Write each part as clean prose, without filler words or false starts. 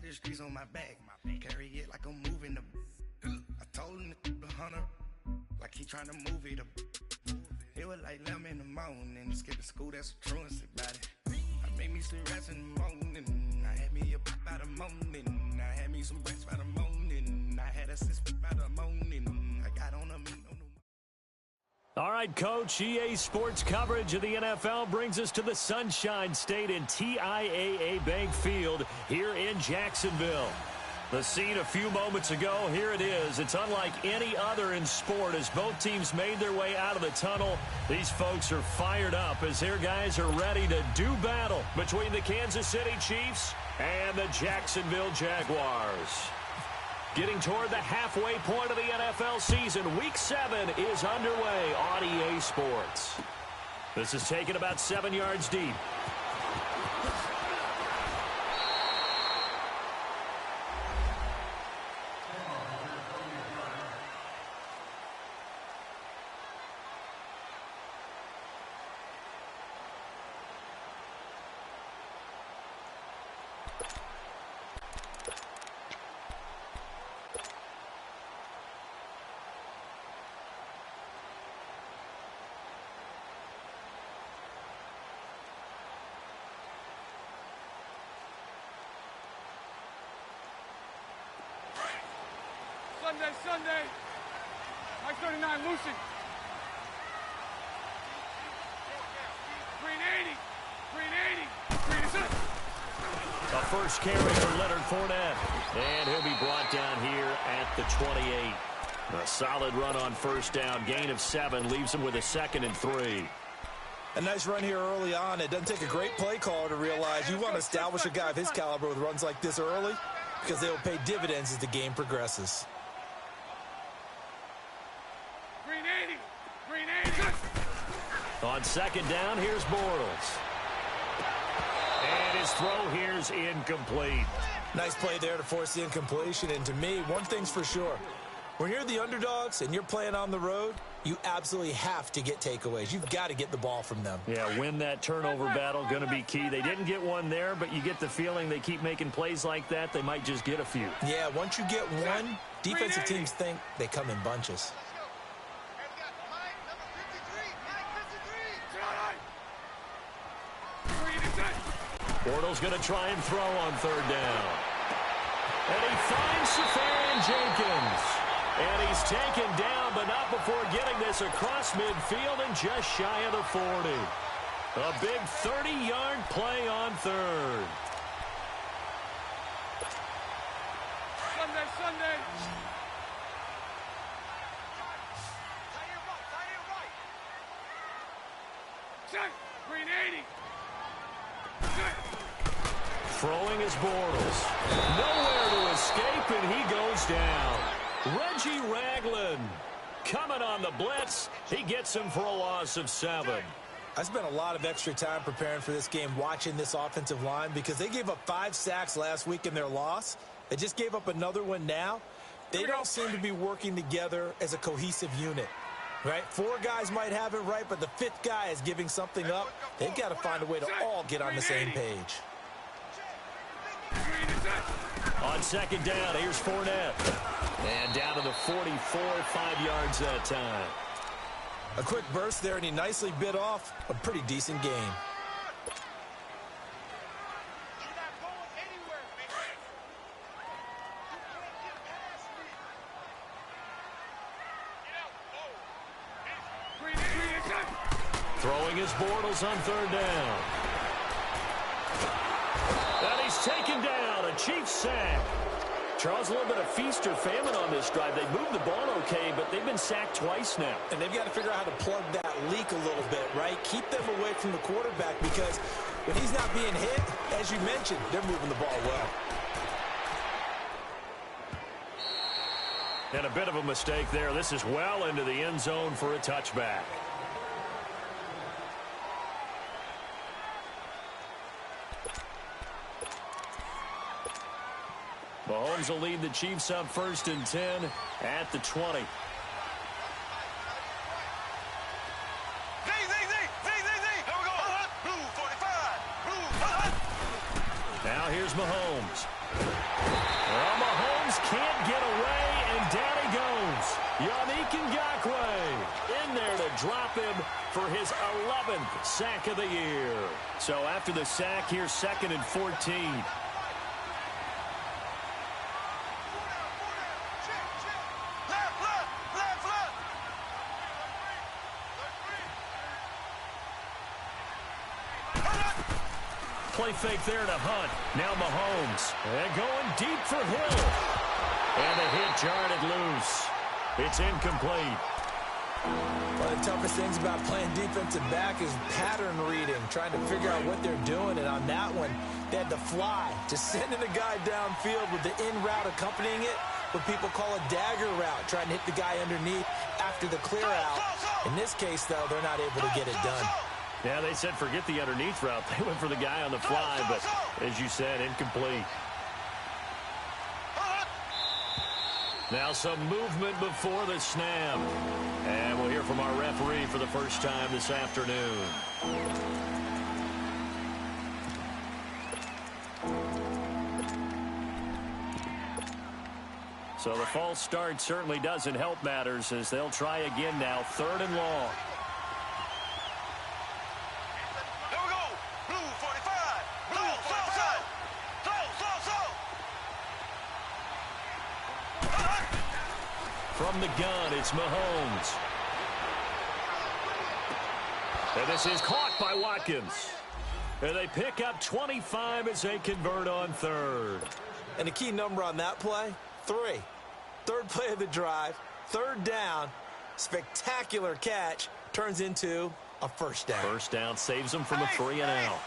the streets on my back. Carry it like I'm moving the. I told him the hunter, like he trying to move it up. It was like 11 in the morning. Skipping school, that's a truancy about it. I made me some rats in the morning. I had me a pop by the morning. I had me some rats by the morning. I had a sis by the morning. I got on a meat on the. All right, Coach, EA Sports coverage of the NFL brings us to the Sunshine State in TIAA Bank Field here in Jacksonville. The scene a few moments ago, here it is. It's unlike any other in sport as both teams made their way out of the tunnel. These folks are fired up as their guys are ready to do battle between the Kansas City Chiefs and the Jacksonville Jaguars. Getting toward the halfway point of the NFL season, Week 7 is underway on EA Sports. This is taken about 7 yards deep. Sunday. Mike 39, Lucian. 380. A first carry for Leonard Fournette. And he'll be brought down here at the 28. A solid run on first down. Gain of 7 leaves him with a 2nd and 3. A nice run here early on. It doesn't take a great play caller to realize you want to establish a guy of his caliber with runs like this early because they will pay dividends as the game progresses. 380. On second down, here's Bortles. And his throw here's incomplete. Nice play there to force the incompletion. And to me, one thing's for sure. When you're the underdogs and you're playing on the road, you absolutely have to get takeaways. You've got to get the ball from them. Yeah, win that turnover battle, going to be key. They didn't get one there, but you get the feeling they keep making plays like that, they might just get a few. Yeah, once you get one, defensive teams think they come in bunches. Bortles going to try and throw on third down. And he finds Safarian Jenkins. And he's taken down, but not before getting this across midfield and just shy of the 40. A big 30-yard play on third. Sunday. Check. 380. Throwing is Bortles. Nowhere to escape, and he goes down. Reggie Ragland coming on the blitz. He gets him for a loss of 7. I spent a lot of extra time preparing for this game watching this offensive line because they gave up 5 sacks last week in their loss. They just gave up another one now. They don't seem to be working together as a cohesive unit. Right? 4 guys might have it right, but the 5th guy is giving something up. They've got to find a way to all get on the same page. On second down, here's Fournette. And down to the 44, 5 yards that time. A quick burst there, and he nicely bit off a pretty decent gain. Throwing his Bortles on third down. And he's taken down. A Chiefs sack. Charles, a little bit of feast or famine on this drive. They moved the ball okay, but they've been sacked twice now. And they've got to figure out how to plug that leak a little bit, right? Keep them away from the quarterback because when he's not being hit, as you mentioned, they're moving the ball well. And a bit of a mistake there. This is well into the end zone for a touchback. Mahomes will lead the Chiefs up 1st and 10 at the 20. Now here's Mahomes. drop him for his 11th sack of the year. So after the sack, here's 2nd and 14. Play fake there to Hunt. Now Mahomes. And going deep for Hill. And the hit jarred it loose. It's incomplete. One of the toughest things about playing defensive back is pattern reading, trying to figure out what they're doing. And on that one, they had to fly, just sending the guy downfield with the in route accompanying it, what people call a dagger route, trying to hit the guy underneath after the clear out. In this case, though, they're not able to get it done. Yeah, they said forget the underneath route. They went for the guy on the fly, but as you said, incomplete. Now some movement before the snap. And we'll hear from our referee for the first time this afternoon. So the false start certainly doesn't help matters as they'll try again now. 3rd and long. From the gun, it's Mahomes. And this is caught by Watkins. And they pick up 25 as they convert on 3rd. And the key number on that play, 3. 3rd play of the drive, 3rd down, spectacular catch, turns into a 1st down. 1st down saves them from a 3 and out.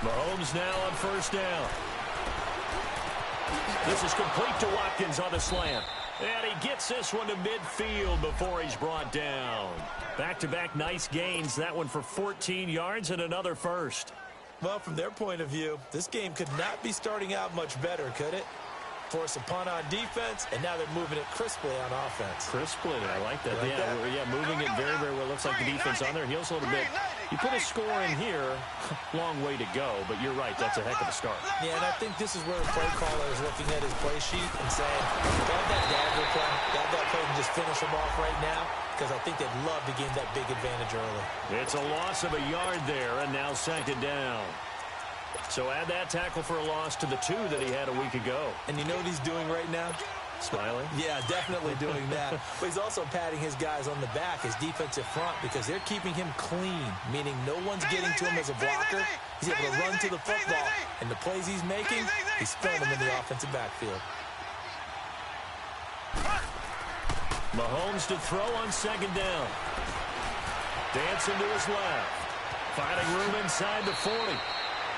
Mahomes now on 1st down. This is complete to Watkins on the slant. And he gets this one to midfield before he's brought down. Back-to-back nice gains. That one for 14 yards and another 1st. Well, from their point of view, this game could not be starting out much better, could it? Force a punt on defense, and now they're moving it crisply on offense. Crisply, I like that. Like that? Yeah, moving it very, very well. Looks like the defense on their heels a little bit. You put a score in here, long way to go, but you're right, that's a heck of a start. Yeah, and I think this is where the play caller is looking at his play sheet and saying, got that dagger play, got that play and just finish them off right now, because I think they'd love to gain that big advantage early. It's a loss of a yard there, and now 2nd down. So add that tackle for a loss to the 2 that he had a week ago. And you know what he's doing right now? Smiling? Yeah, definitely doing that. But he's also patting his guys on the back, his defensive front, because they're keeping him clean, meaning no one's getting to him as a blocker. He's able to run to the football. And the plays he's making, he's throwing them in the offensive backfield. Mahomes to throw on 2nd down. Dancing to his left. Finding room inside the 40.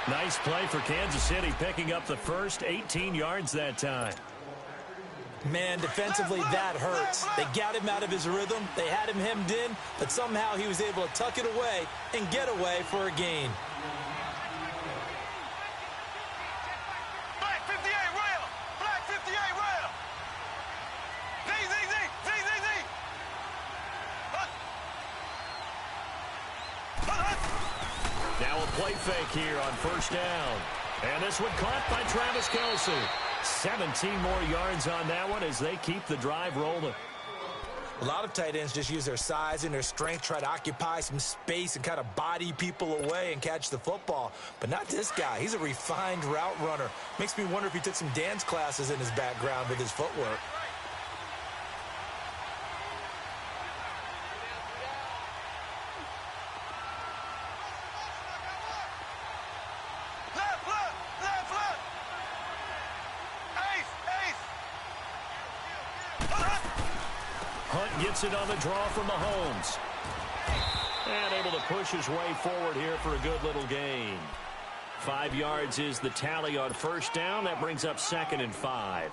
Nice play for Kansas City, picking up the first 18 yards that time. Man, defensively, that hurts. They got him out of his rhythm. They had him hemmed in, but somehow he was able to tuck it away and get away for a gain. Black 58 rail! Black 58 rail! Z! Now a play fake here on 1st down. And this one caught by Travis Kelce. 17 more yards on that one as they keep the drive rolling. A lot of tight ends just use their size and their strength, try to occupy some space and kind of body people away and catch the football. But not this guy. He's a refined route runner. Makes me wonder if he took some dance classes in his background with his footwork. Gets it on the draw from Mahomes. And able to push his way forward here for a good little gain. 5 yards is the tally on 1st down. That brings up 2nd and 5.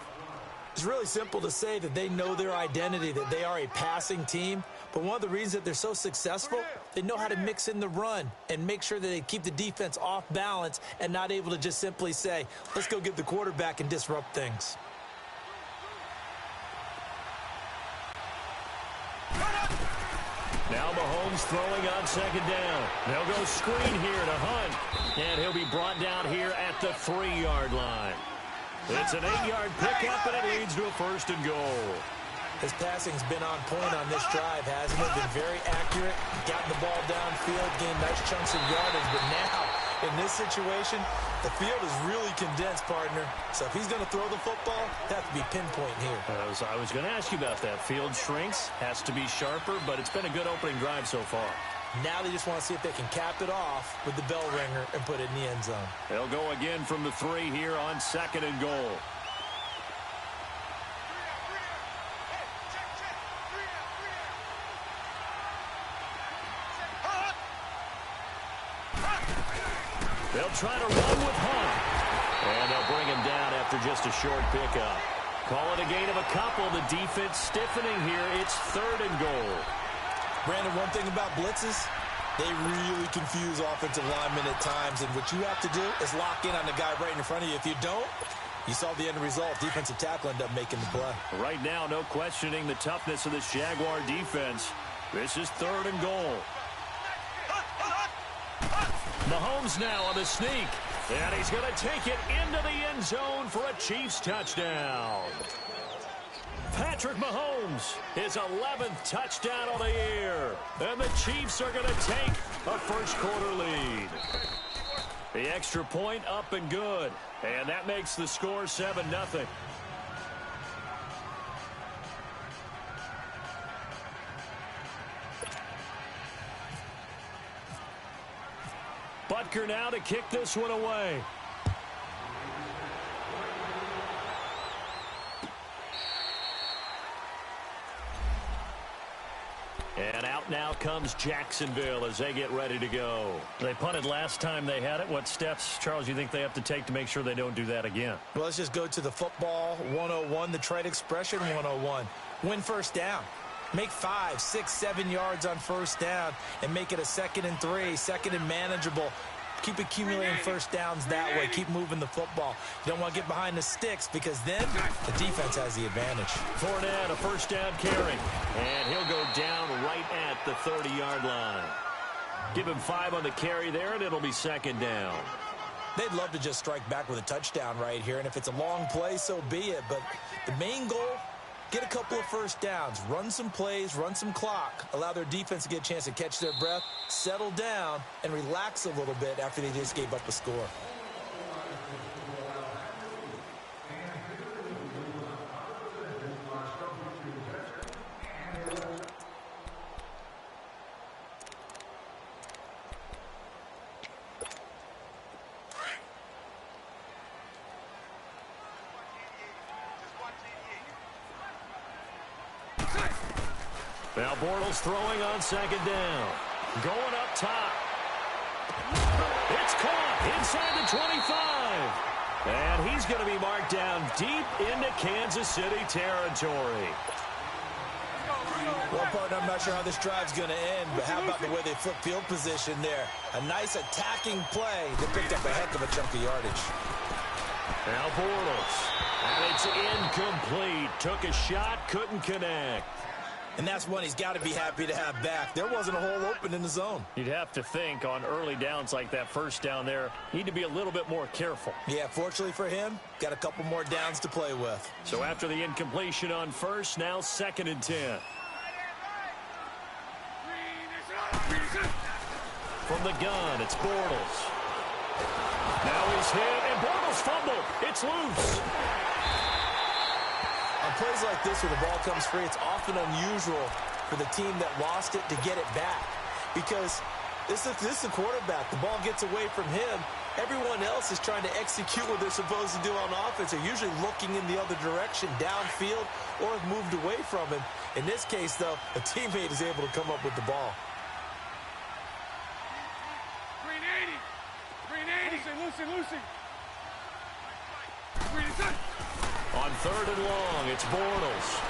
It's really simple to say that they know their identity, that they are a passing team. But one of the reasons that they're so successful, they know how to mix in the run and make sure that they keep the defense off balance and not able to just simply say, let's go get the quarterback and disrupt things. Now Mahomes throwing on second down. They'll go screen here to Hunt. And he'll be brought down here at the 3-yard line. It's an 8-yard pickup, and it leads to a 1st and goal. His passing's been on point on this drive, hasn't it? Been very accurate, gotten the ball downfield, gained nice chunks of yardage. But now, in this situation, the field is really condensed, partner. So if he's going to throw the football, it has to be pinpoint here. I was going to ask you about that. Field shrinks, has to be sharper, but it's been a good opening drive so far. Now they just want to see if they can cap it off with the bell ringer and put it in the end zone. They'll go again from the 3 here on 2nd and goal. They'll try to run with Hunt. And they'll bring him down after just a short pickup. Call it a gain of a couple. The defense stiffening here. It's 3rd and goal. Brandon, one thing about blitzes, they really confuse offensive linemen at times. And what you have to do is lock in on the guy right in front of you. If you don't, you saw the end result. Defensive tackle ended up making the play. Right now, no questioning the toughness of this Jaguar defense. This is 3rd and goal. Mahomes now on the sneak. And he's going to take it into the end zone for a Chiefs touchdown. Patrick Mahomes, his 11th touchdown of the year. And the Chiefs are going to take a first-quarter lead. The extra point up and good. And that makes the score 7-0. Butker now to kick this one away. And out now comes Jacksonville as they get ready to go. They punted last time they had it. What steps, Charles, you think they have to take to make sure they don't do that again? Well, let's just go to the football 101, the trade expression 101. Win first down. Make 5, 6, 7 yards on first down and make it a 2nd and 3, 2nd and manageable. Keep accumulating first downs that way. Keep moving the football. You don't want to get behind the sticks because then the defense has the advantage. Fournette, a first down carry. And he'll go down right at the 30-yard line. Give him 5 on the carry there, and it'll be 2nd down. They'd love to just strike back with a touchdown right here, and if it's a long play, so be it. But the main goal, get a couple of first downs, run some plays, run some clock, allow their defense to get a chance to catch their breath, settle down, and relax a little bit after they just gave up a score. Now Bortles throwing on 2nd down. Going up top. It's caught inside the 25. And he's going to be marked down deep into Kansas City territory. Well, partner, I'm not sure how this drive's going to end, but how about the way they flip field position there? A nice attacking play that picked up a heck of a chunk of yardage. Now Bortles. And it's incomplete. Took a shot, couldn't connect. And that's one he's got to be happy to have back. There wasn't a hole open in the zone. You'd have to think on early downs like that first down there, need to be a little bit more careful. Yeah, fortunately for him, got a couple more downs to play with. So after the incompletion on first, now 2nd and 10. From the gun, it's Bortles. Now he's hit, and Bortles fumbled. It's loose. On plays like this where the ball comes free, it's often unusual for the team that lost it to get it back. Because this is the quarterback. The ball gets away from him. Everyone else is trying to execute what they're supposed to do on offense. They're usually looking in the other direction, downfield, or have moved away from him. In this case, though, a teammate is able to come up with the ball. Lucy. On 3rd and long, it's Bortles.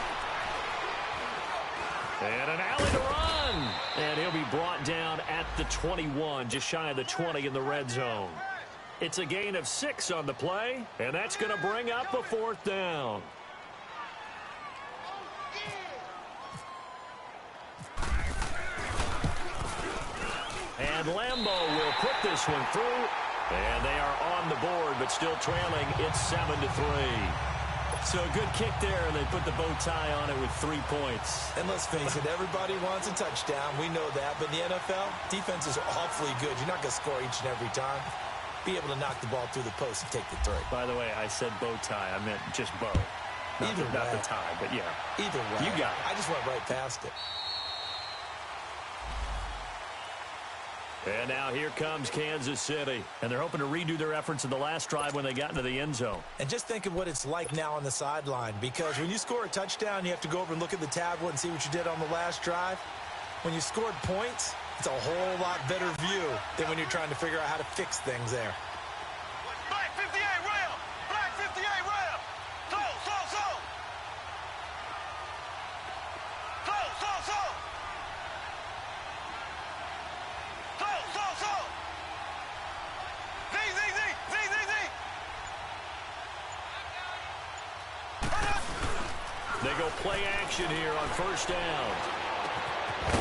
And an alley to run. And he'll be brought down at the 21, just shy of the 20 in the red zone. It's a gain of 6 on the play, and that's going to bring up a 4th down. And Lambeau will put this one through, and they are on the board, but still trailing. It's 7-3. So a good kick there, and they put the bow tie on it with 3 points. And let's face it, everybody wants a touchdown. We know that. But in the NFL, defense is awfully good. You're not going to score each and every time. Be able to knock the ball through the post and take the 3. By the way, I said bow tie. I meant just bow. Not the tie, but yeah. Either way. You got it. I just went right past it. And now here comes Kansas City. And they're hoping to redo their efforts in the last drive when they got into the end zone. And just think of what it's like now on the sideline. Because when you score a touchdown, you have to go over and look at the tablet and see what you did on the last drive. When you scored points, it's a whole lot better view than when you're trying to figure out how to fix things there. Black 58 rail! Black 58 rail! Close, close, close! Close, close, close! Close, close, close! Z, Z, Z, Z, Z, Z! They go play action here on 1st down.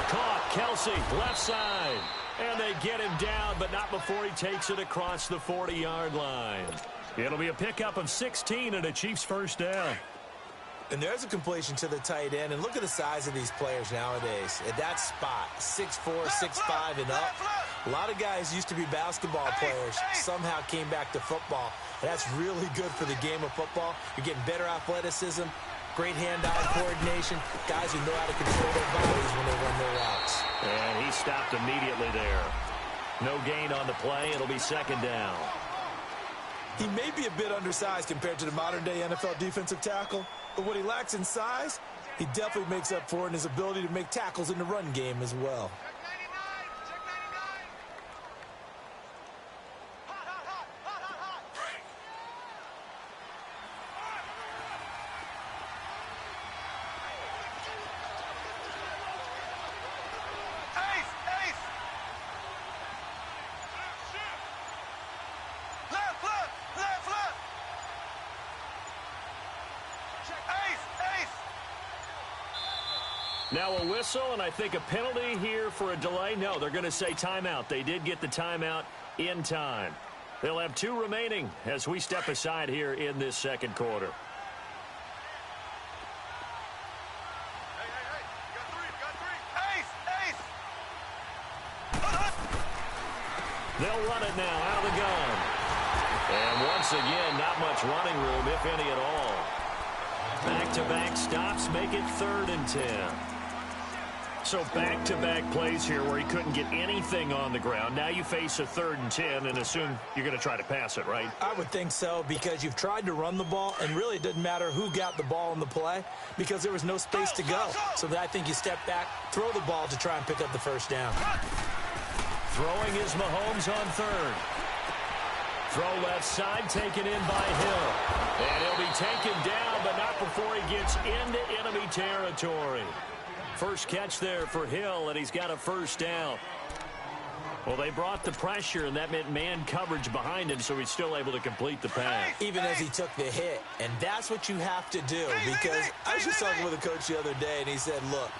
Caught, Kelsey, left side. And they get him down, but not before he takes it across the 40-yard line. It'll be a pickup of 16 and a Chiefs 1st down. And there's a completion to the tight end. And look at the size of these players nowadays. At that spot, 6'4", 6'5", and up. A lot of guys used to be basketball players, somehow came back to football. And that's really good for the game of football. You're getting better athleticism, great hand-eye coordination, guys who know how to control their bodies when they run their routes. And he stopped immediately there. No gain on the play. It'll be 2nd down. He may be a bit undersized compared to the modern-day NFL defensive tackle, but what he lacks in size, he definitely makes up for in his ability to make tackles in the run game as well. Now a whistle, and I think a penalty here for a delay. No, they're going to say timeout. They did get the timeout in time. They'll have 2 remaining as we step aside here in this 2nd quarter. They'll run it now out of the gun. And once again, not much running room, if any at all. Back-to-back stops make it 3rd and 10. So back-to-back plays here where he couldn't get anything on the ground. Now you face a 3rd and 10 and assume you're going to try to pass it, right? I would think so, because you've tried to run the ball, and really it didn't matter who got the ball in the play because there was no space to go. So I think you step back, throw the ball to try and pick up the 1st down. Throwing is Mahomes on 3rd. Throw left side, taken in by Hill. And he'll be taken down, but not before he gets into enemy territory. First catch there for Hill, and he's got a 1st down. Well, they brought the pressure, and that meant man coverage behind him, so he's still able to complete the pass. Even as he took the hit, and that's what you have to do, because I was just talking with a coach the other day, and he said, look,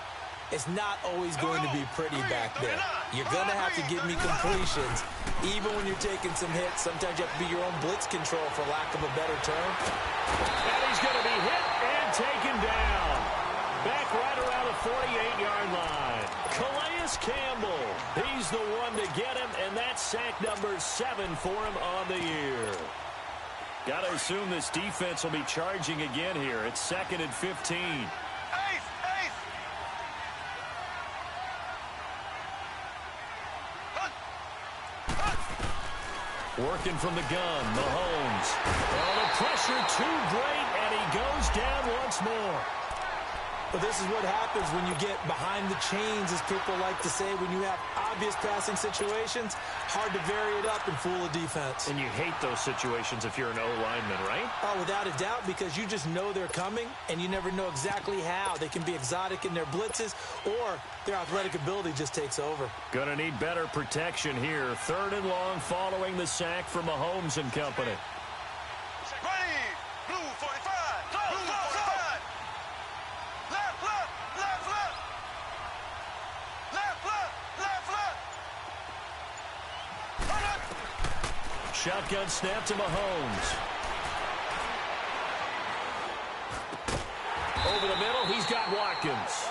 it's not always going to be pretty back there. You're going to have to give me completions, even when you're taking some hits. Sometimes you have to be your own blitz control, for lack of a better term. And he's going to be hit and taken down. Back right around the 48-yard line. Calais Campbell, he's the one to get him, and that's sack number 7 for him on the year. Got to assume this defense will be charging again here. It's 2nd and 15. Working from the gun, Mahomes. Oh, the pressure too great, and he goes down once more. But this is what happens when you get behind the chains, as people like to say. When you have obvious passing situations, hard to vary it up and fool a defense. And you hate those situations if you're an O-lineman, right? Oh, without a doubt, because you just know they're coming, and you never know exactly how. They can be exotic in their blitzes, or their athletic ability just takes over. Gonna need better protection here. 3rd and long following the sack from Mahomes and company. Ready. Blue 45. Blue 45. Left, left, left, left. Left, left, left, left. Shotgun snap to Mahomes. Over the middle, he's got Watkins.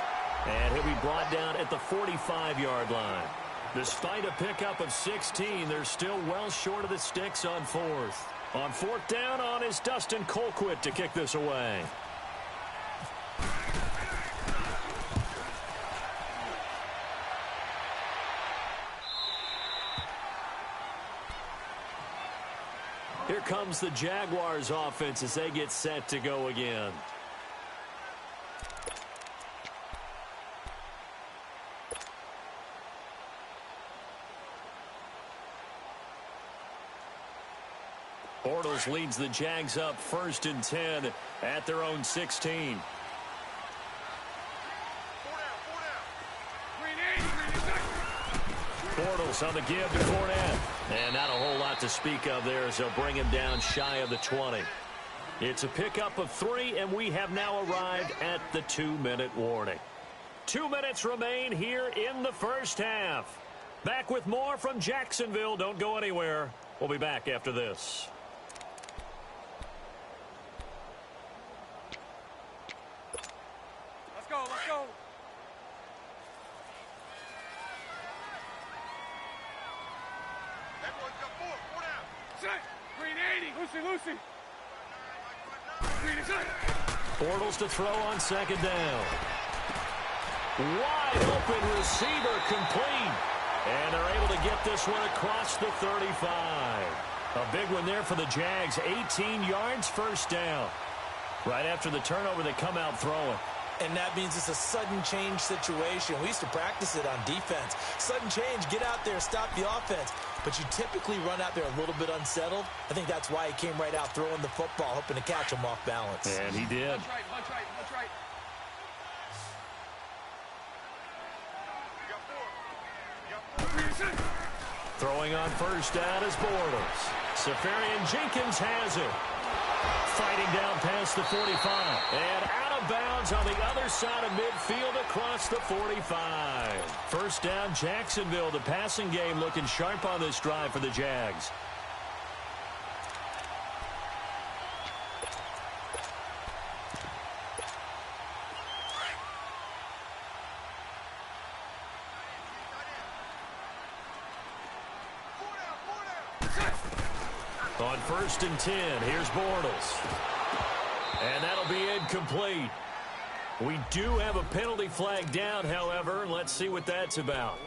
And he'll be brought down at the 45-yard line. Despite a pickup of 16, they're still well short of the sticks on 4th. On 4th down on is Dustin Colquitt to kick this away. Here comes the Jaguars offense as they get set to go again. Bortles leads the Jags up 1st and 10 at their own 16. Bortles on the give to Fournette. And not a whole lot to speak of there as they'll bring him down shy of the 20. It's a pickup of 3, and we have now arrived at the 2-minute warning. 2 minutes remain here in the first half. Back with more from Jacksonville. Don't go anywhere. We'll be back after this. Let's go, let's go. Everyone's got 4 down. Set. Green 80. Lucy. Green is set. Bortles to throw on 2nd down. Wide open receiver complete. And they're able to get this one across the 35. A big one there for the Jags. 18 yards, 1st down. Right after the turnover, they come out throwing. And that means it's a sudden change situation. We used to practice it on defense. Sudden change, get out there, stop the offense. But you typically run out there a little bit unsettled. I think that's why he came right out throwing the football, hoping to catch him off balance. And he did. Punch right. Throwing on 1st down is Bortles. Safarian Jenkins has it. Fighting down past the 45. And out of bounds on the other side of midfield across the 45. 1st down, Jacksonville. The passing game looking sharp on this drive for the Jags. On 1st and 10, here's Bortles. And that'll be incomplete. We do have a penalty flag down, however. Let's see what that's about.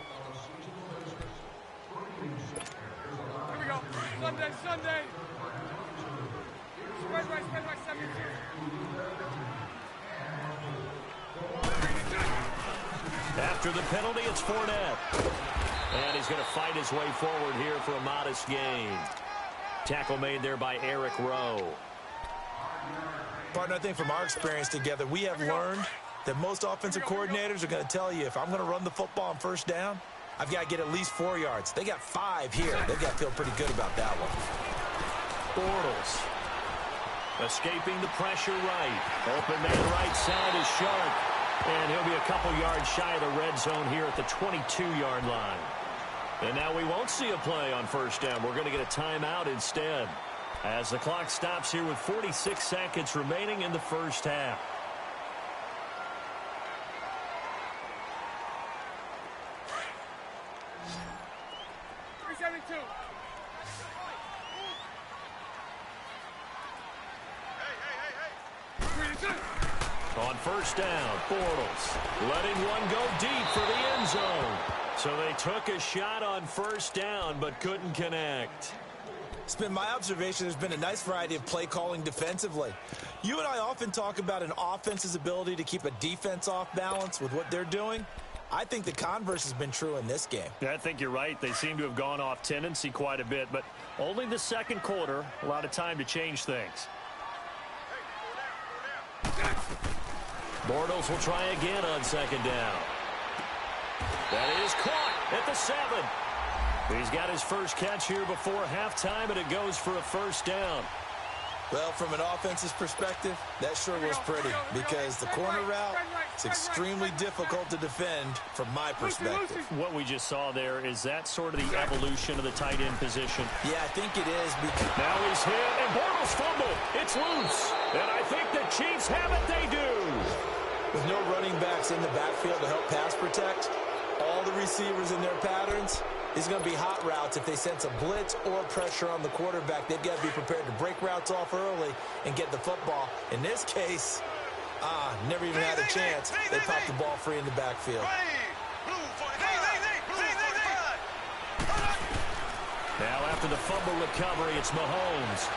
Here we go. Sunday. Spread right, 72. After the penalty, it's Fournette. And he's going to fight his way forward here for a modest gain. Tackle made there by Eric Rowe. Partner, I think from our experience together, we have learned that most offensive coordinators are going to tell you, if I'm going to run the football on 1st down, I've got to get at least 4 yards. They got 5 here. They've got to feel pretty good about that one. Bortles escaping the pressure right. Open man right side is Sharp. And he'll be a couple yards shy of the red zone here at the 22-yard line. And now we won't see a play on 1st down. We're going to get a timeout instead, as the clock stops here with 46 seconds remaining in the first half. On 1st down, Bortles letting one go deep for the end zone. So they took a shot on 1st down but couldn't connect. It's been my observation there's been a nice variety of play calling defensively. You and I often talk about an offense's ability to keep a defense off balance with what they're doing. I think the converse has been true in this game. Yeah, I think you're right. They seem to have gone off tendency quite a bit, but only the second quarter, a lot of time to change things. Bortles will try again on second down. That is caught at the 7. He's got his first catch here before halftime, and it goes for a first down. Well, from an offense's perspective, that sure was pretty because the corner route is extremely difficult to defend from my perspective. What we just saw there, is that sort of the evolution of the tight end position? Yeah, I think it is. Because now he's hit, and Bortles fumbled. It's loose. And I think the Chiefs have it. They do. With no running backs in the backfield to help pass protect, all the receivers in their patterns, these are going to be hot routes. If they sense a blitz or pressure on the quarterback, they've got to be prepared to break routes off early and get the football. In this case, never even had a chance. They popped the ball free in the backfield. Now after the fumble recovery, it's Mahomes.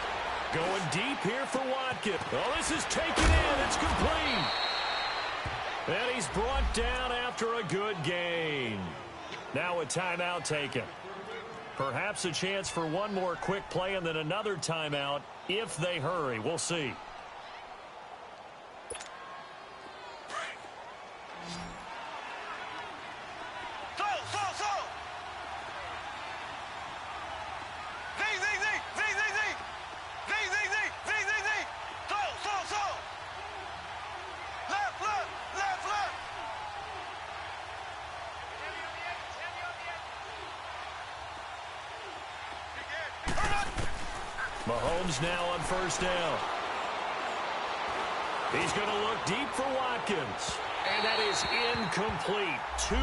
Going deep here for Watkins. Oh, this is taken in. It's complete. And he's brought down after a good gain. Now a timeout taken. Perhaps a chance for one more quick play and then another timeout if they hurry. We'll see. Mahomes now on first down. He's going to look deep for Watkins. And that is incomplete. 2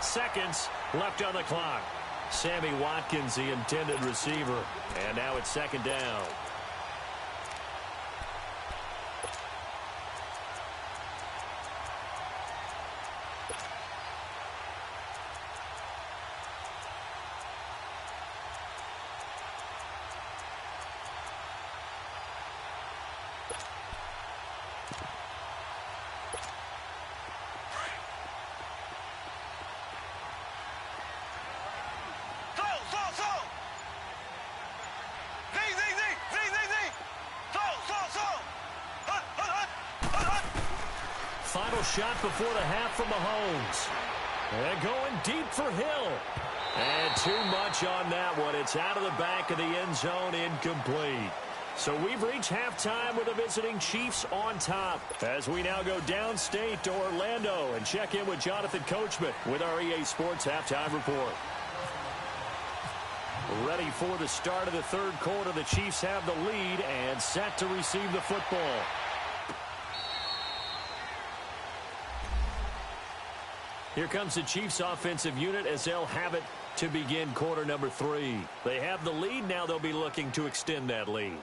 seconds left on the clock. Sammy Watkins, the intended receiver. And now it's second down. Final shot before the half from Mahomes. And going deep for Hill. And too much on that one. It's out of the back of the end zone, incomplete. So we've reached halftime with the visiting Chiefs on top. As we now go downstate to Orlando and check in with Jonathan Coachman with our EA Sports Halftime Report. Ready for the start of the third quarter. The Chiefs have the lead and set to receive the football. Here comes the Chiefs offensive unit as they'll have it to begin quarter number 3. They have the lead. Now they'll be looking to extend that lead.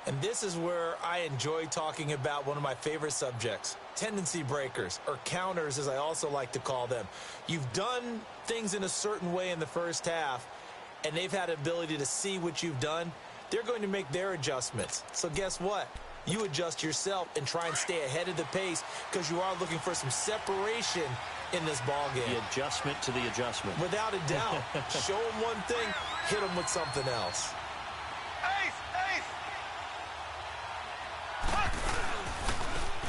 And this is where I enjoy talking about one of my favorite subjects, tendency breakers, or counters as I also like to call them. You've done things in a certain way in the first half, and they've had the ability to see what you've done. They're going to make their adjustments. So guess what? You adjust yourself and try and stay ahead of the pace because you are looking for some separation in this ball game. The adjustment to the adjustment. Without a doubt. Show them one thing, hit them with something else.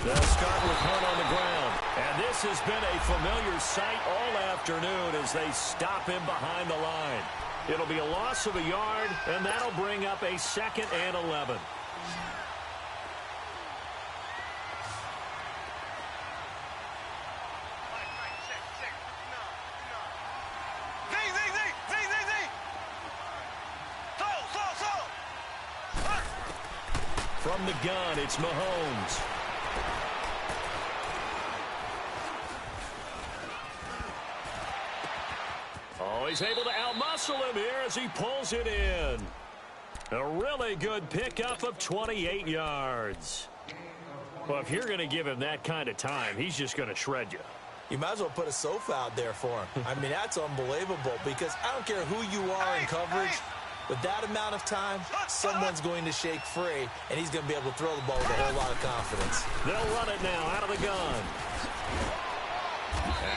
They'll start with Hunt on the ground. And this has been a familiar sight all afternoon as they stop him behind the line. It'll be a loss of a yard, and that'll bring up a 2nd and 11. From the gun, it's Mahomes. Oh, he's able to outmuscle him here as he pulls it in. A really good pickup of 28 yards. Well, if you're going to give him that kind of time, he's just going to shred you. You might as well put a sofa out there for him. I mean, that's unbelievable because I don't care who you are in coverage. With that amount of time, someone's going to shake free, and he's going to be able to throw the ball with a whole lot of confidence. They'll run it now out of the gun.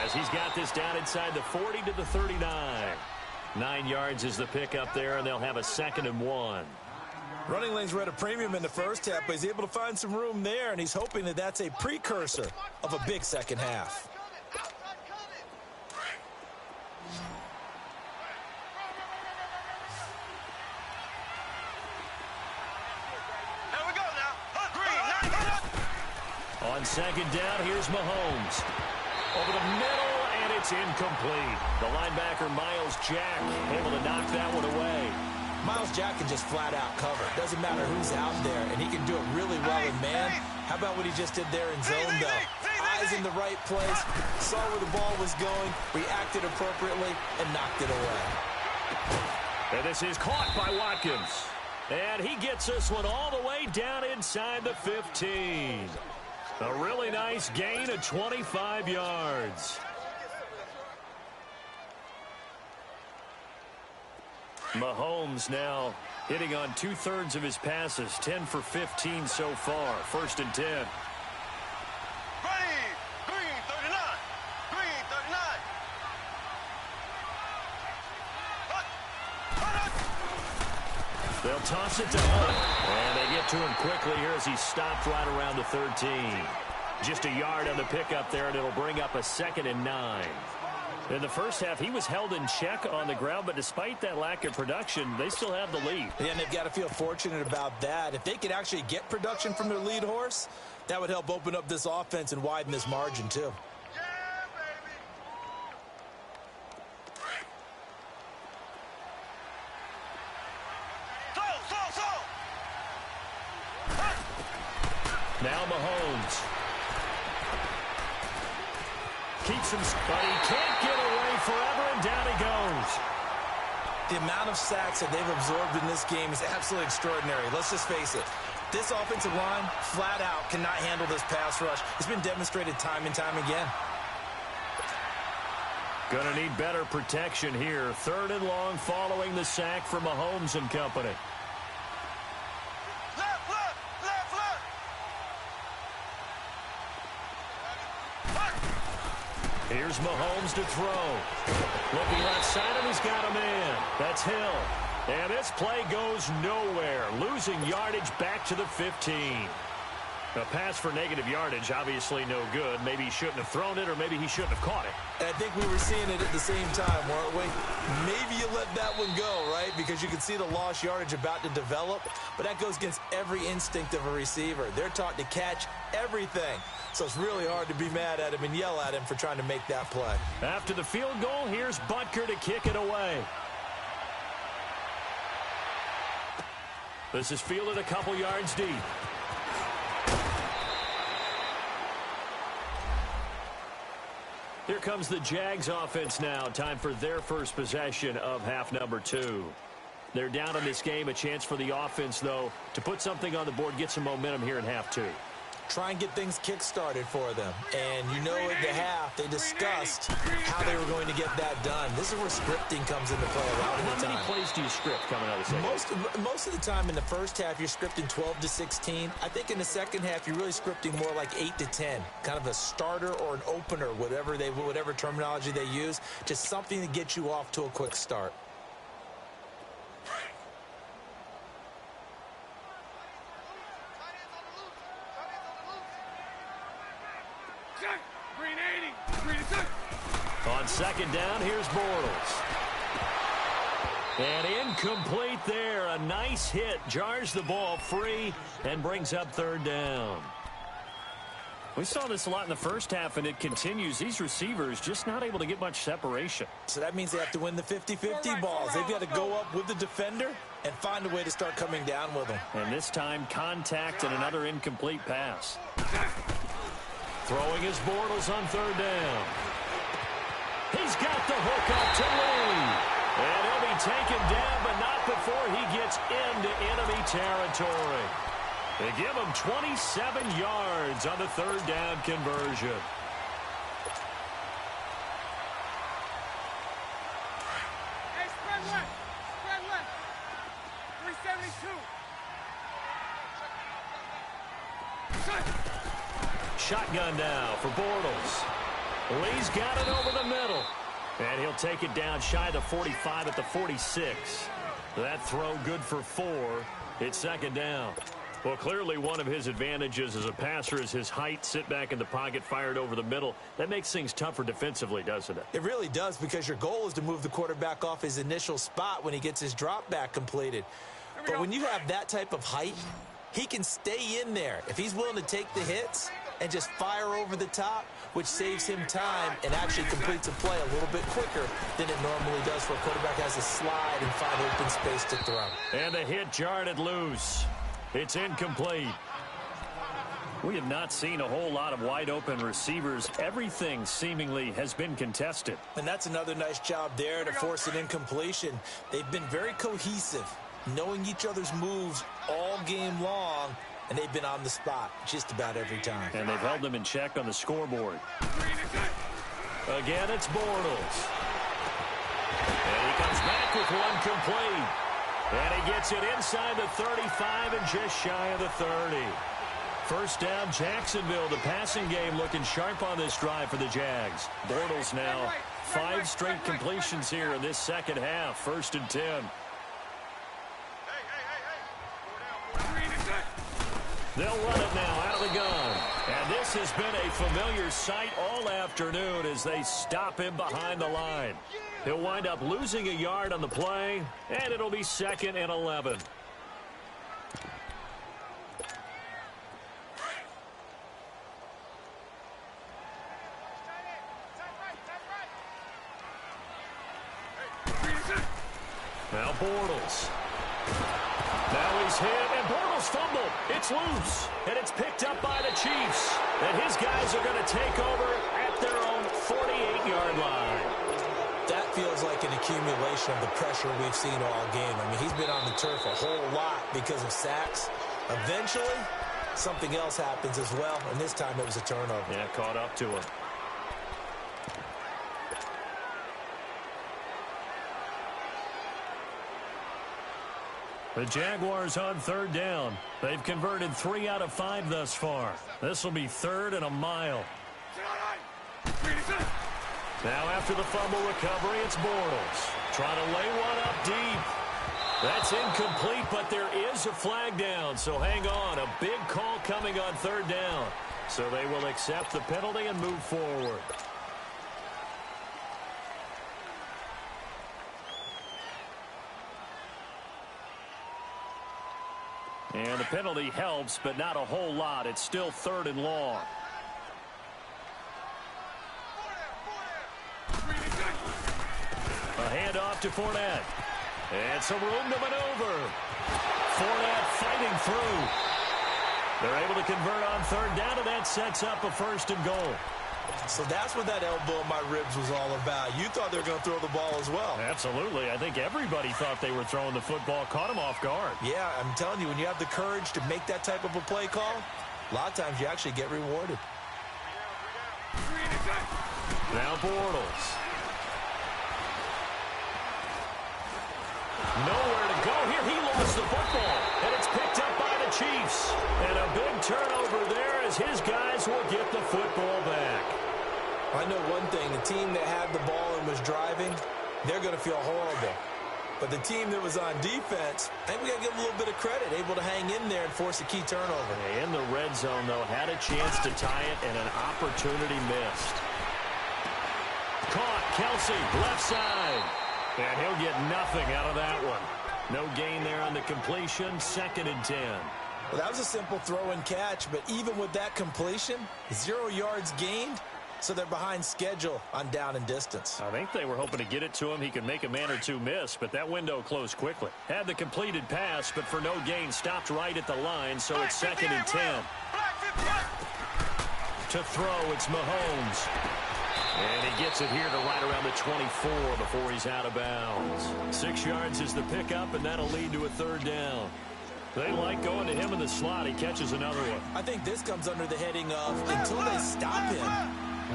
As he's got this down inside the 40 to the 39. 9 yards is the pickup there, and they'll have a 2nd and 1. Running lanes were at a premium in the first half, but he's able to find some room there, and he's hoping that that's a precursor of a big second half. On 2nd down, here's Mahomes. Over the middle, and it's incomplete. The linebacker, Miles Jack, able to knock that one away. Miles Jack can just flat out cover. Doesn't matter who's out there, and he can do it really well in man. How about what he just did there in zone, though? Eyes in the right place, saw where the ball was going, reacted appropriately, and knocked it away. And this is caught by Watkins. And he gets this one all the way down inside the 15. A really nice gain of 25 yards. Mahomes now hitting on 2/3 of his passes, 10 for 15 so far. 1st and 10. Green 39. Green 39. They'll toss it to Hunt. And they get to him quickly here as he stopped right around the 13. Just a yard on the pickup there, and it'll bring up a 2nd and 9. In the first half, he was held in check on the ground, but despite that lack of production, they still have the lead. Yeah, and they've got to feel fortunate about that. If they could actually get production from their lead horse, that would help open up this offense and widen this margin, too. Now Mahomes. Keeps him, but he can't get away forever, and down he goes. The amount of sacks that they've absorbed in this game is absolutely extraordinary. Let's just face it. This offensive line, flat out, cannot handle this pass rush. It's been demonstrated time and time again. Gonna need better protection here. 3rd and long following the sack from Mahomes and company. Here's Mahomes to throw. Looking left side, and he's got a man. That's Hill. And this play goes nowhere. Losing yardage back to the 15. A pass for negative yardage, obviously no good. Maybe he shouldn't have thrown it, or maybe he shouldn't have caught it. And I think we were seeing it at the same time, weren't we? Maybe you let that one go, right? Because you can see the lost yardage about to develop. But that goes against every instinct of a receiver. They're taught to catch everything. So it's really hard to be mad at him and yell at him for trying to make that play. After the field goal, here's Butker to kick it away. This is fielded a couple yards deep. Here comes the Jags offense now. Time for their first possession of half number 2. They're down in this game. A chance for the offense, though, to put something on the board, get some momentum here in half 2. Try and get things kick-started for them. And you know at the half, they discussed how they were going to get that done. This is where scripting comes into play a lot of the time. How many plays do you script coming out of the second? Most of the time in the first half, you're scripting 12 to 16. I think in the second half, you're really scripting more like 8 to 10. Kind of a starter or an opener, whatever terminology they use. Just something to get you off to a quick start. On 2nd down, here's Bortles. And incomplete there. A nice hit. Jars the ball free and brings up 3rd down. We saw this a lot in the first half, and it continues. These receivers just not able to get much separation. So that means they have to win the 50-50 balls. They've got to go up with the defender and find a way to start coming down with them. And this time, contact and another incomplete pass. Throwing his Bortles on 3rd down. He's got the hook up to Lee. And he'll be taken down, but not before he gets into enemy territory. They give him 27 yards on the 3rd down conversion. shotgun now for Bortles. Lee's got it over the middle. And he'll take it down shy of the 45 at the 46. That throw good for 4. It's second down. Well, clearly one of his advantages as a passer is his height. Sit back in the pocket, fired over the middle. That makes things tougher defensively, doesn't it? It really does, because your goal is to move the quarterback off his initial spot when he gets his drop back completed. But when you have that type of height, he can stay in there. If he's willing to take the hits and just fire over the top, which saves him time and actually completes a play a little bit quicker than it normally does, for a quarterback has to slide and find open space to throw. And the hit jarred it loose. It's incomplete. We have not seen a whole lot of wide-open receivers. Everything seemingly has been contested. And that's another nice job there to force an incompletion. They've been very cohesive, knowing each other's moves all game long, and they've been on the spot just about every time. And they've held them in check on the scoreboard. Again, it's Bortles. And he comes back with one complete. And he gets it inside the 35 and just shy of the 30. First down, Jacksonville. The passing game looking sharp on this drive for the Jags. Bortles now 5 straight completions here in this second half. 1st and 10. They'll run it now out of the gun. And this has been a familiar sight all afternoon as they stop him behind the line. He'll wind up losing a yard on the play, and it'll be 2nd and 11. Now Bortles. Now he's hit, and Bortles fumbled. It's loose, and it's picked up by the Chiefs. And his guys are going to take over at their own 48-yard line. That feels like an accumulation of the pressure we've seen all game. I mean, he's been on the turf a whole lot because of sacks. Eventually, something else happens as well, and this time it was a turnover. Yeah, caught up to him. The Jaguars on 3rd down. They've converted 3 out of 5 thus far. This will be 3rd and a mile. Now after the fumble recovery, it's Bortles. Trying to lay one up deep. That's incomplete, but there is a flag down, so hang on. A big call coming on 3rd down. So they will accept the penalty and move forward. And the penalty helps, but not a whole lot. It's still 3rd and long. A handoff to Fournette. And some room to maneuver. Fournette fighting through. They're able to convert on 3rd down, and that sets up a 1st and goal. So that's what that elbow in my ribs was all about. You thought they were going to throw the ball as well. Absolutely. I think everybody thought they were throwing the football. Caught him off guard. Yeah, I'm telling you, when you have the courage to make that type of a play call, a lot of times you actually get rewarded. Now Bortles. Nowhere to go here. He lost the football, and it's picked up by the Chiefs. And a big turnover there as his guys will get the football back. I know one thing. The team that had the ball and was driving, they're going to feel horrible. But the team that was on defense, I think we got to give them a little bit of credit, able to hang in there and force a key turnover. In the red zone, though, had a chance to tie it, and an opportunity missed. Caught, Kelsey, left side. And he'll get nothing out of that one. No gain there on the completion, 2nd and 10. Well, that was a simple throw and catch, but even with that completion, 0 yards gained, so they're behind schedule on down and distance. I think they were hoping to get it to him. He could make a man or two miss, but that window closed quickly. Had the completed pass, but for no gain, stopped right at the line, so it's 2nd and 10. To throw, it's Mahomes. And he gets it here to right around the 24 before he's out of bounds. 6 yards is the pickup, and that'll lead to a 3rd down. They like going to him in the slot. He catches another one. I think this comes under the heading of, until they stop him,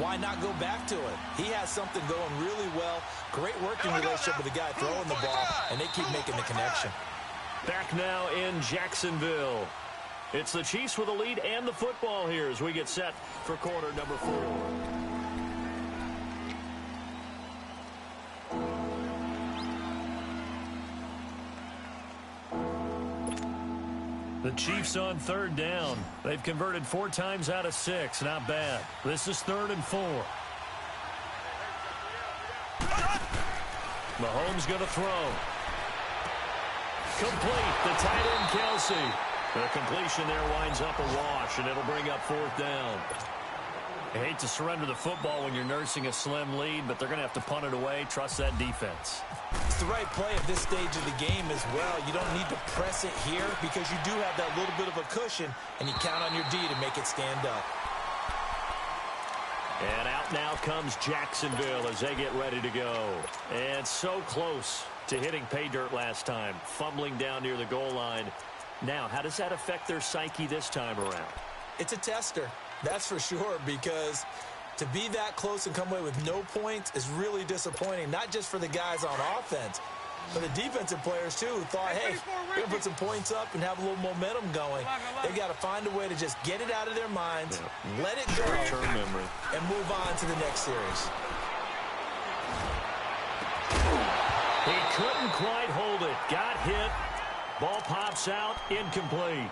why not go back to it? He has something going really well. Great working relationship with the guy throwing the ball, and they keep making the connection. Back now in Jacksonville. It's the Chiefs with the lead and the football here as we get set for quarter number 4. The Chiefs on third down. They've converted 4 times out of 6. Not bad. This is 3rd and 4. Mahomes going to throw. Complete. The tight end, Kelsey. The completion there winds up a wash, and it'll bring up 4th down. I hate to surrender the football when you're nursing a slim lead, but they're going to have to punt it away. Trust that defense. It's the right play at this stage of the game as well. You don't need to press it here because you do have that little bit of a cushion, and you count on your D to make it stand up. And out now comes Jacksonville as they get ready to go. And so close to hitting pay dirt last time, fumbling down near the goal line. Now, how does that affect their psyche this time around? It's a tester, that's for sure, because to be that close and come away with no points is really disappointing, not just for the guys on offense, but the defensive players, too, who thought, hey, we're going to put some points up and have a little momentum going. They've got to find a way to just get it out of their minds, let it go, and move on to the next series. He couldn't quite hold it. Got hit. Ball pops out. Incomplete.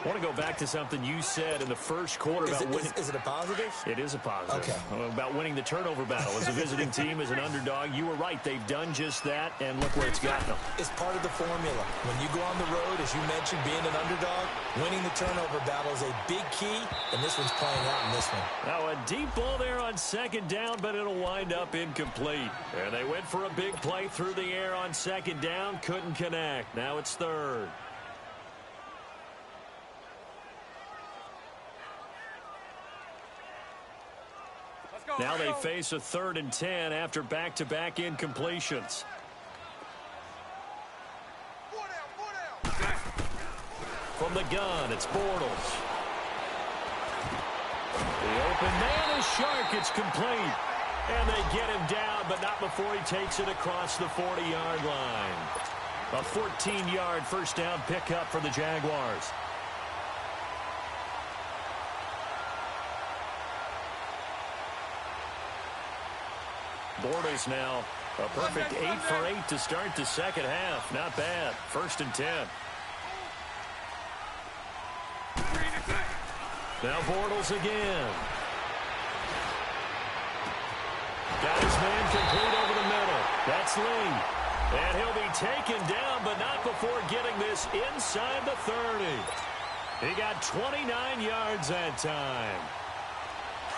I want to go back to something you said in the first quarter about winning. Is it a positive? It is a positive. Okay. About winning the turnover battle. As a visiting team, as an underdog, you were right. They've done just that, and look where it's gotten them. It's part of the formula. When you go on the road, as you mentioned, being an underdog, winning the turnover battle is a big key, and this one's playing out in this one. Now, a deep ball there on 2nd down, but it'll wind up incomplete. And they went for a big play through the air on 2nd down. Couldn't connect. Now it's 3rd. Now they face a 3rd and 10 after back-to-back incompletions. From the gun, it's Bortles. The open man is Shark. It's complete. And they get him down, but not before he takes it across the 40-yard line. A 14-yard first down pickup for the Jaguars. Bortles now a perfect 8 for 8 to start the second half. Not bad. 1st and 10. Now Bortles again. Got his man complete over the middle. That's Lee. And he'll be taken down, but not before getting this inside the 30. He got 29 yards that time.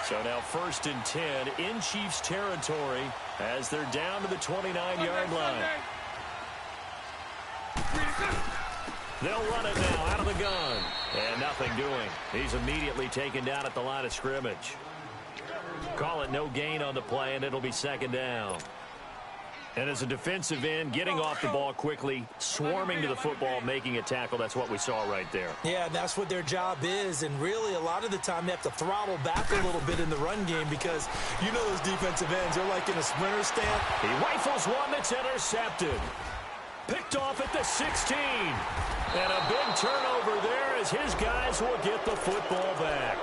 So now 1st and 10 in Chiefs territory as they're down to the 29-yard line. They'll run it now out of the gun. And nothing doing. He's immediately taken down at the line of scrimmage. Call it no gain on the play, and it'll be 2nd down. And as a defensive end, getting off the ball quickly, swarming to the football, making a tackle, that's what we saw right there. Yeah, and that's what their job is. And really, a lot of the time, they have to throttle back a little bit in the run game because you know those defensive ends, they're like in a sprinter stance. He rifles one that's intercepted. Picked off at the 16. And a big turnover there as his guys will get the football back.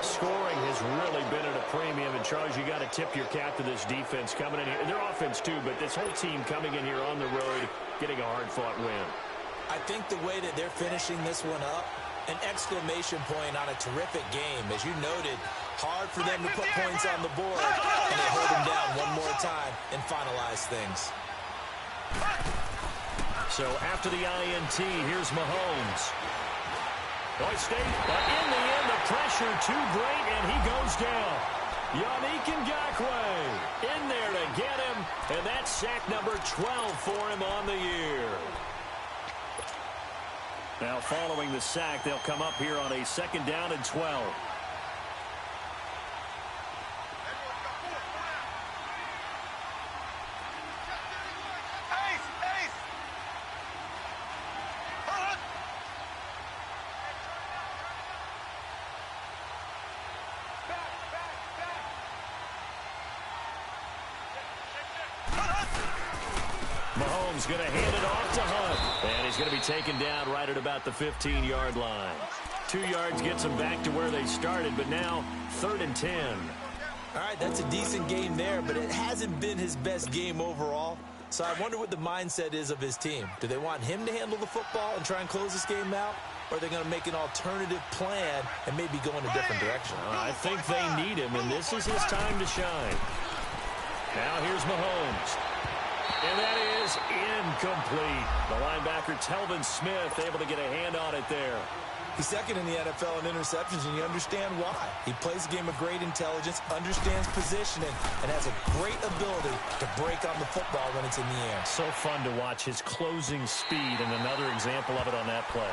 Scoring has really been at a premium, and Charles, you got to tip your cap to this defense coming in here. Their offense too, but this whole team coming in here on the road, getting a hard-fought win. I think the way that they're finishing this one up, an exclamation point on a terrific game. As you noted, hard for them to put points on the board, and they hold them down one more time and finalize things. So after the INT, here's Mahomes. Boy State, but in the end, the pressure too great, and he goes down. Yannick Ngakoue in there to get him, and that's sack number 12 for him on the year. Now following the sack, they'll come up here on a 2nd down and 12. Mahomes going to hand it off to Hunt. And he's going to be taken down right at about the 15-yard line. 2 yards gets them back to where they started, but now 3rd and 10. All right, that's a decent game there, but it hasn't been his best game overall. So I wonder what the mindset is of his team. Do they want him to handle the football and try and close this game out? Or are they going to make an alternative plan and maybe go in a different direction? I think they need him, and this is his time to shine. Now here's Mahomes. And that is incomplete. The linebacker, Telvin Smith, able to get a hand on it there. He's second in the NFL in interceptions, and you understand why. He plays a game of great intelligence, understands positioning, and has a great ability to break on the football when it's in the air. So fun to watch his closing speed, and another example of it on that play.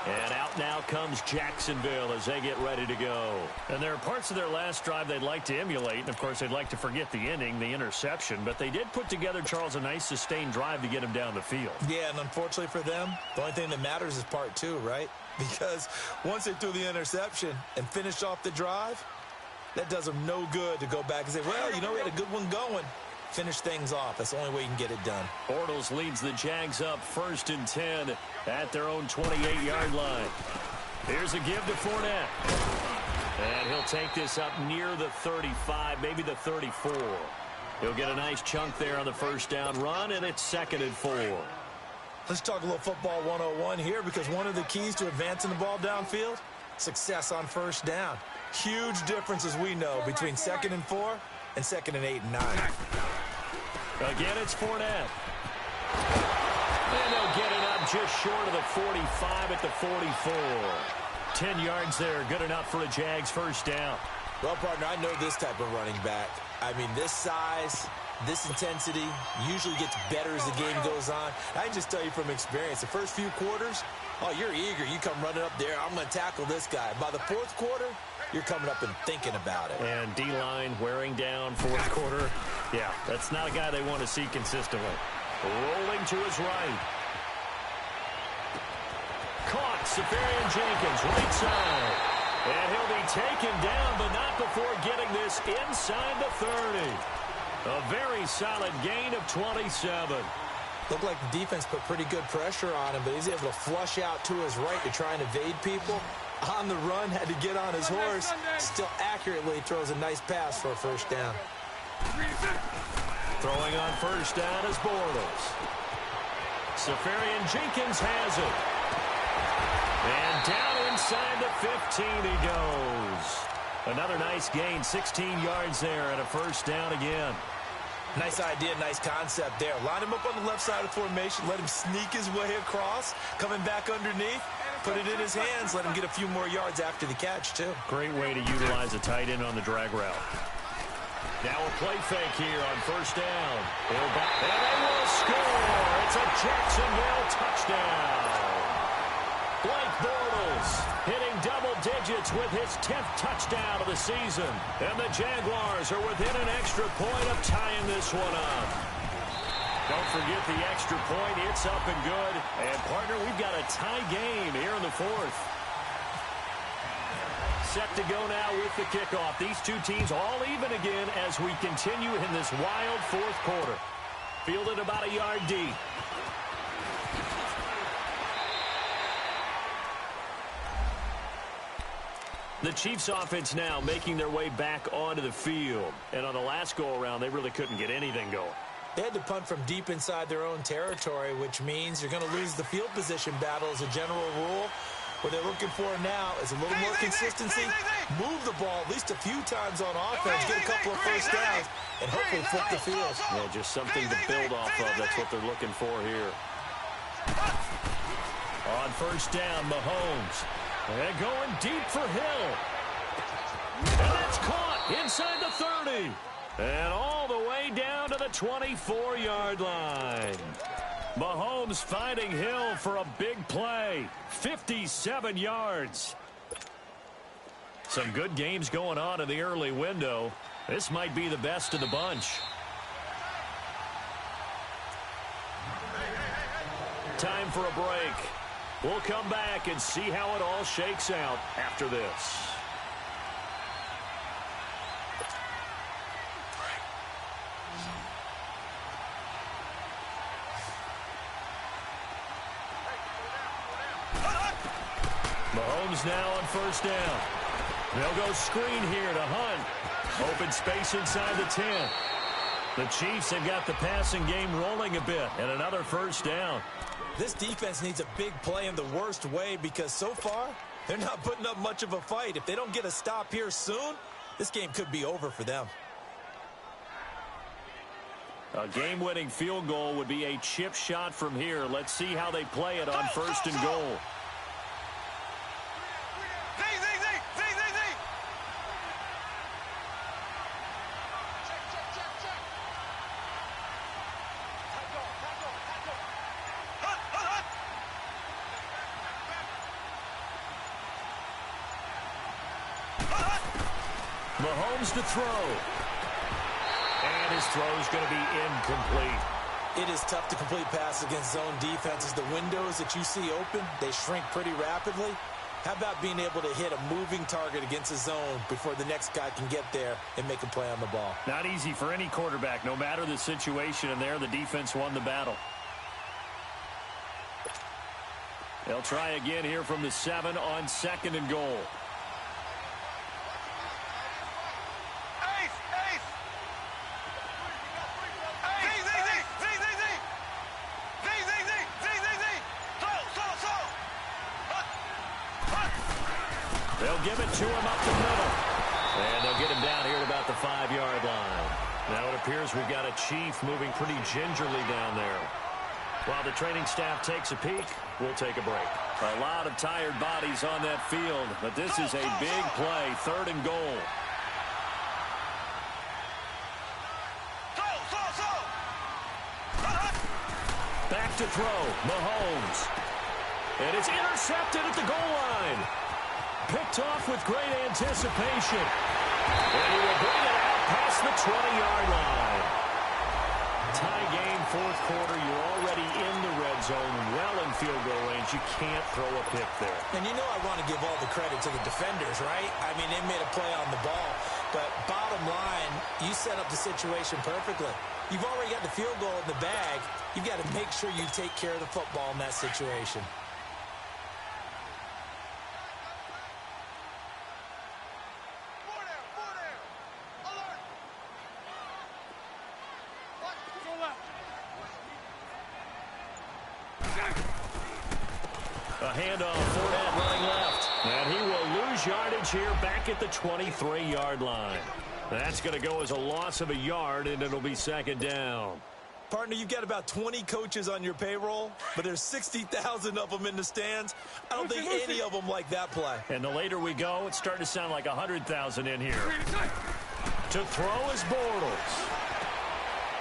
And out now comes Jacksonville as they get ready to go. And there are parts of their last drive they'd like to emulate. And, of course, they'd like to forget the ending, the interception. But they did put together, Charles, a nice sustained drive to get him down the field. Yeah, and unfortunately for them, the only thing that matters is part 2, right? Because once they threw the interception and finished off the drive, that does them no good to go back and say, well, you know, we had a good one going. Finish things off. That's the only way you can get it done. Bortles leads the Jags up 1st and 10 at their own 28-yard line. Here's a give to Fournette. And he'll take this up near the 35, maybe the 34. He'll get a nice chunk there on the first down run, and it's 2nd and 4. Let's talk a little football 101 here, because one of the keys to advancing the ball downfield, success on first down. Huge difference, as we know, between 2nd and 4 and 2nd and 8 and 9. Again, it's Fournette. And they'll get it up just short of the 45 at the 44. 10 yards there, good enough for a Jags first down. Well, partner, I know this type of running back. I mean, this size, this intensity usually gets better as the game goes on. I can just tell you from experience, the first few quarters, oh, you're eager. You come running up there, I'm going to tackle this guy. By the 4th quarter, you're coming up and thinking about it. And D-line wearing down 4th quarter. Yeah, that's not a guy they want to see consistently. Rolling to his right. Caught, Safarian Jenkins, right side. And he'll be taken down, but not before getting this inside the 30. A very solid gain of 27. Looked like the defense put pretty good pressure on him, but he's able to flush out to his right to try and evade people. On the run, had to get on his horse. Still accurately throws a nice pass for a first down. Throwing on first down is Bortles. Safarian Jenkins has it. And down inside the 15 he goes. Another nice gain, 16 yards there and a first down again. Nice idea, nice concept there. Line him up on the left side of the formation, let him sneak his way across, coming back underneath, put it in his hands, let him get a few more yards after the catch, too. Great way to utilize a tight end on the drag route. Now a play fake here on first down. And they will score. It's a Jacksonville touchdown. Blake Bortles hitting double digits with his 10th touchdown of the season. And the Jaguars are within an extra point of tying this one up. Don't forget the extra point. It's up and good. And, partner, we've got a tie game here in the 4th. Set to go now with the kickoff. These two teams all even again as we continue in this wild 4th quarter. Fielded about a yard deep. The Chiefs offense now making their way back onto the field. And on the last go-around, they really couldn't get anything going. They had to punt from deep inside their own territory, which means you're going to lose the field position battle as a general rule. What they're looking for now is a little more consistency, move the ball at least a few times on offense, get a couple of first downs, and hopefully flip the field. Yeah, just something to build off of. That's what they're looking for here. On first down, Mahomes. And going deep for Hill. And that's caught inside the 30. And all the way down to the 24-yard line. Mahomes finding Hill for a big play. 57 yards. Some good games going on in the early window. This might be the best of the bunch. Time for a break. We'll come back and see how it all shakes out after this. Mahomes now on first down. They'll go screen here to Hunt. Open space inside the 10. The Chiefs have got the passing game rolling a bit, and another first down. This defense needs a big play in the worst way because so far, they're not putting up much of a fight. If they don't get a stop here soon, this game could be over for them. A game-winning field goal would be a chip shot from here. Let's see how they play it on first and goal. Mahomes to throw. And his throw is going to be incomplete. It is tough to complete passes against zone defenses. The windows that you see open, they shrink pretty rapidly. How about being able to hit a moving target against a zone before the next guy can get there and make a play on the ball? Not easy for any quarterback, no matter the situation, and there the defense won the battle. They'll try again here from the 7 on second and goal. They'll give it to him up the middle. And they'll get him down here at about the 5-yard line. Now it appears we've got a Chief moving pretty gingerly down there. While the training staff takes a peek, we'll take a break. A lot of tired bodies on that field, but this is a big play, third and goal. Back to throw, Mahomes. And it's intercepted at the goal line. Picked off with great anticipation. And he will bring it out past the 20-yard line. Tie game, fourth quarter. You're already in the red zone, well in field goal range. You can't throw a pick there. And you know I want to give all the credit to the defenders, right? I mean, they made a play on the ball. But bottom line, you set up the situation perfectly. You've already got the field goal in the bag. You've got to make sure you take care of the football in that situation. A handoff, Fournette running left. And he will lose yardage here back at the 23-yard line. That's going to go as a loss of a yard, and it'll be second down. Partner, you've got about 20 coaches on your payroll, but there's 60,000 of them in the stands. I don't think any of them like that play. And the later we go, it's starting to sound like 100,000 in here. To throw is Bortles.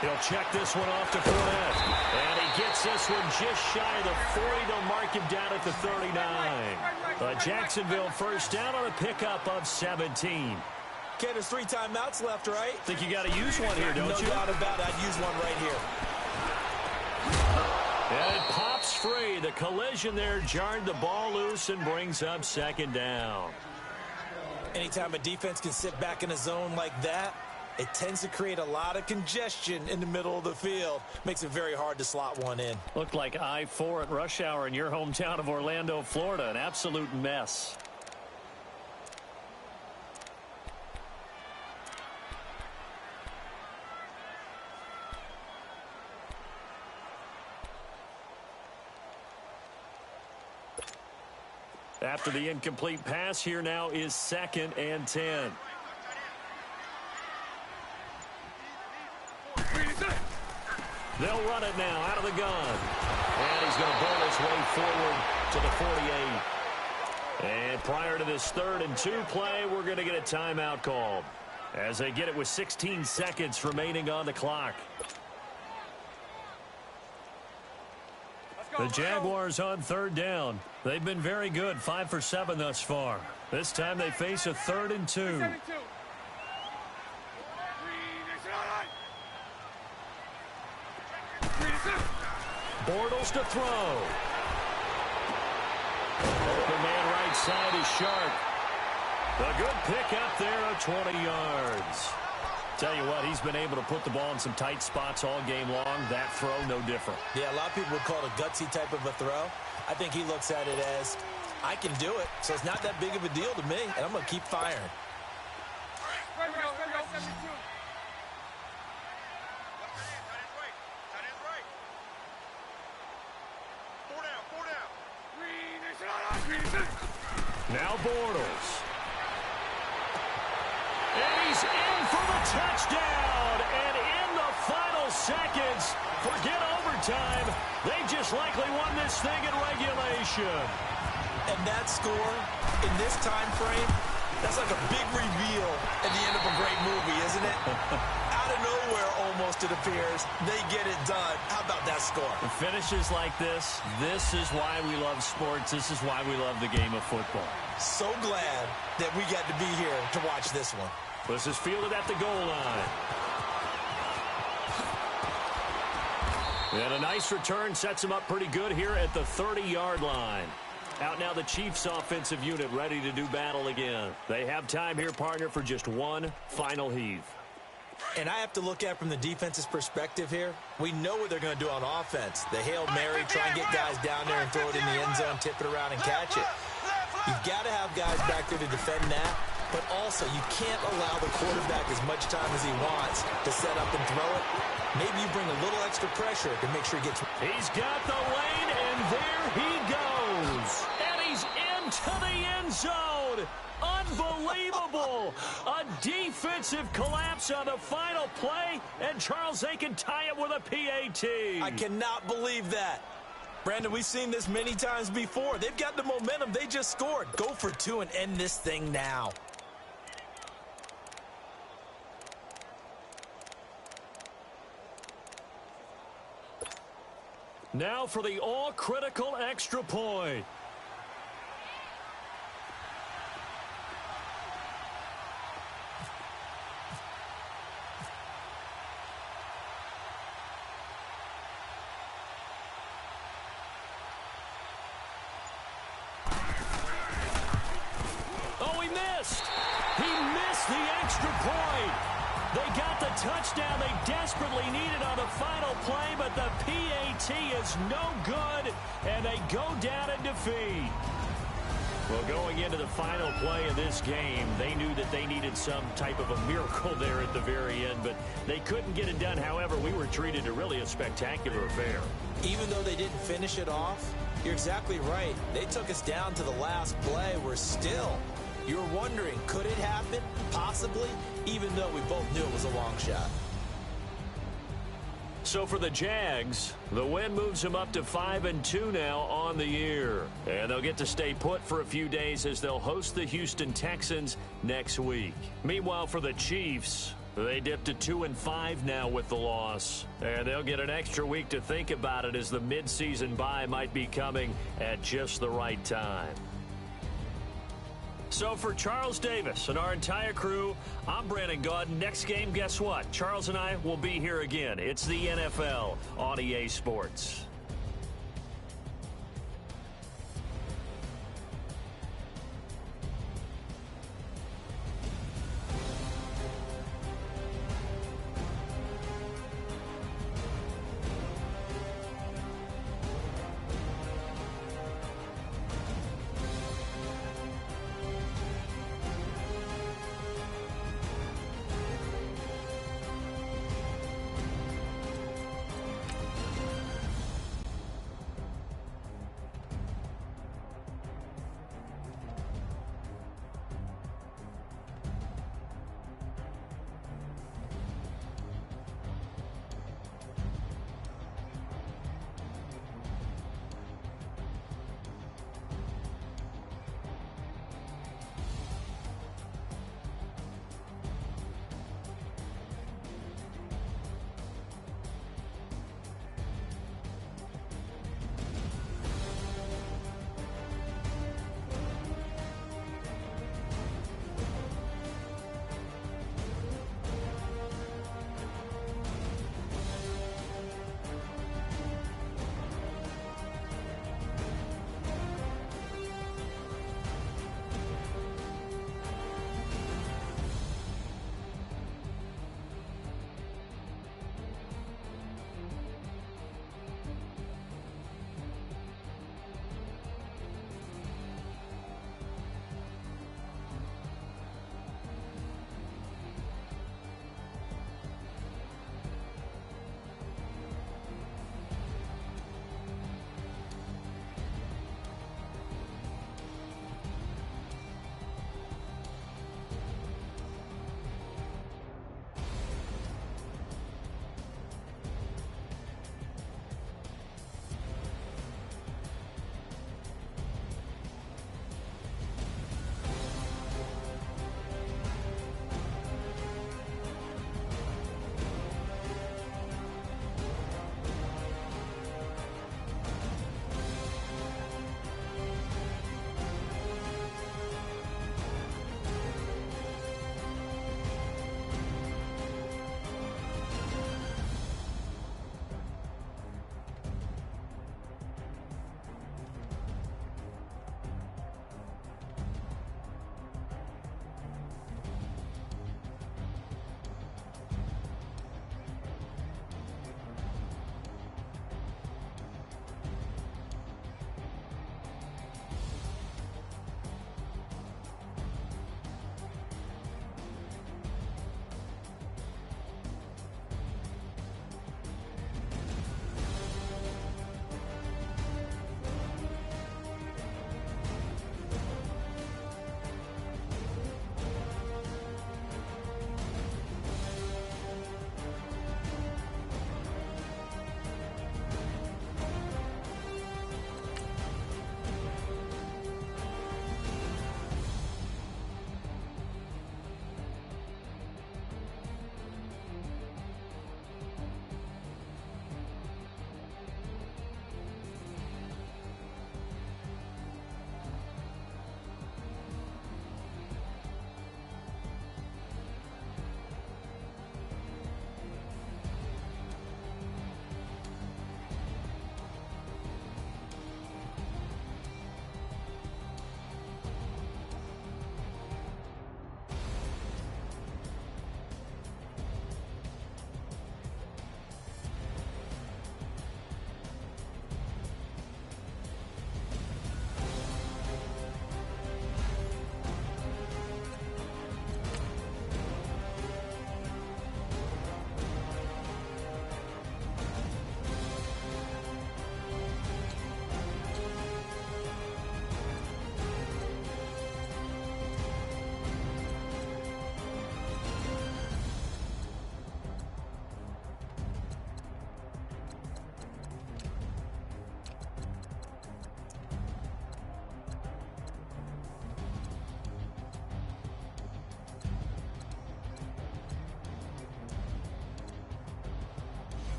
He'll check this one off to Fournette. And he gets this one just shy of the 40. They'll mark him down at the 39. Jacksonville first down on a pickup of 17. Okay, there's 3 timeouts left, right? Think you got to use one here, don't you? No doubt about it. I'd use one right here. And it pops free. The collision there jarred the ball loose and brings up second down. Anytime a defense can sit back in a zone like that, it tends to create a lot of congestion in the middle of the field. Makes it very hard to slot one in. Looked like I-4 at rush hour in your hometown of Orlando, Florida. An absolute mess. After the incomplete pass, here now is 2nd and 10. They'll run it now out of the gun. And he's going to bowl his way forward to the 48. And prior to this 3rd and 2 play, we're going to get a timeout called as they get it with 16 seconds remaining on the clock. The Jaguars on 3rd down. They've been very good, 5 for 7 thus far. This time they face a 3rd and 2. Bortles to throw. Open man right side is Sharp. A good pick up there of 20 yards. Tell you what, he's been able to put the ball in some tight spots all game long. That throw, no different. Yeah, a lot of people would call it a gutsy type of a throw. I think he looks at it as I can do it, so it's not that big of a deal to me, and I'm going to keep firing. Now Bortles. And he's in for the touchdown. And in the final seconds, forget overtime, they just likely won this thing in regulation. And that score, in this time frame, that's like a big reveal at the end of a great movie, isn't it? Out of nowhere, almost, it appears, they get it done. How about that score? The finishes like this is why we love sports. This is why we love the game of football. So glad that we got to be here to watch this one. This is fielded at the goal line. And a nice return sets him up pretty good here at the 30-yard line. Out now the Chiefs offensive unit ready to do battle again. They have time here, partner, for just one final heave. And I have to look at it from the defense's perspective here. We know what they're going to do on offense. The Hail Mary, try and get guys down there and throw it in the end zone, tip it around and catch it. You've got to have guys back there to defend that. But also, you can't allow the quarterback as much time as he wants to set up and throw it. Maybe you bring a little extra pressure to make sure he gets... He's got the lane, and there he goes. And he's into the end zone. Unbelievable. A defensive collapse on the final play, and Charles, they can tie it with a PAT. I cannot believe that. Brandon, we've seen this many times before. They've got the momentum. They just scored. Go for two and end this thing now. Now for the all-critical extra point. Oh, he missed. He missed the extra point. They got the touchdown they desperately needed on the final play, but the PAT is no good, and they go down in defeat. Well, going into the final play of this game, they knew that they needed some type of a miracle there at the very end, but they couldn't get it done. However, we were treated to really a spectacular affair. Even though they didn't finish it off, you're exactly right. They took us down to the last play. We're still... You're wondering, could it happen? Possibly, even though we both knew it was a long shot. So for the Jags, the win moves them up to 5-2 now on the year. And they'll get to stay put for a few days as they'll host the Houston Texans next week. Meanwhile, for the Chiefs, they dip to 2-5 now with the loss. And they'll get an extra week to think about it as the midseason bye might be coming at just the right time. So for Charles Davis and our entire crew, I'm Brandon Gaudin. Next game, guess what? Charles and I will be here again. It's the NFL on EA Sports.